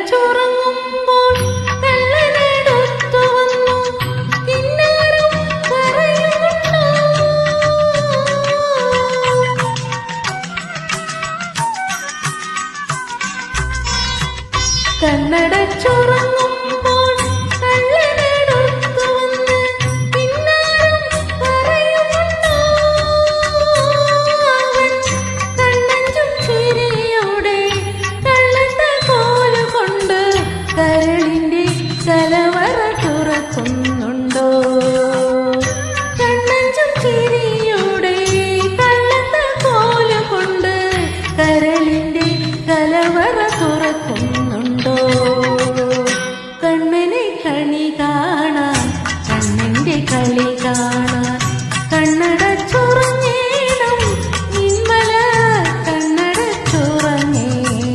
കണ്ണടച്ചുറങ്ങുമ്പോൾ കള്ളനെടുത്തു വന്നു കിന്നാരം പറയുന്നുണ്ടോ? കണ്ണടച്ചുറങ്ങുമ്പോൾ കള്ളനെടുത്തു വന്ന് കിന്നാരം പറയുന്നുണ്ടോ? അവൻ കണ്ണഞ്ചും ചിരിയോടെ കള്ളത്തെ കോലുകൊണ്ട് കരളിന്റെ കലവറ തുറക്കുന്നുണ്ടോ? കണ്ണഞ്ചും ചിരിയോടെ കള്ളത്തെ കോലുകൊണ്ട് കരളിന്റെ കലവറ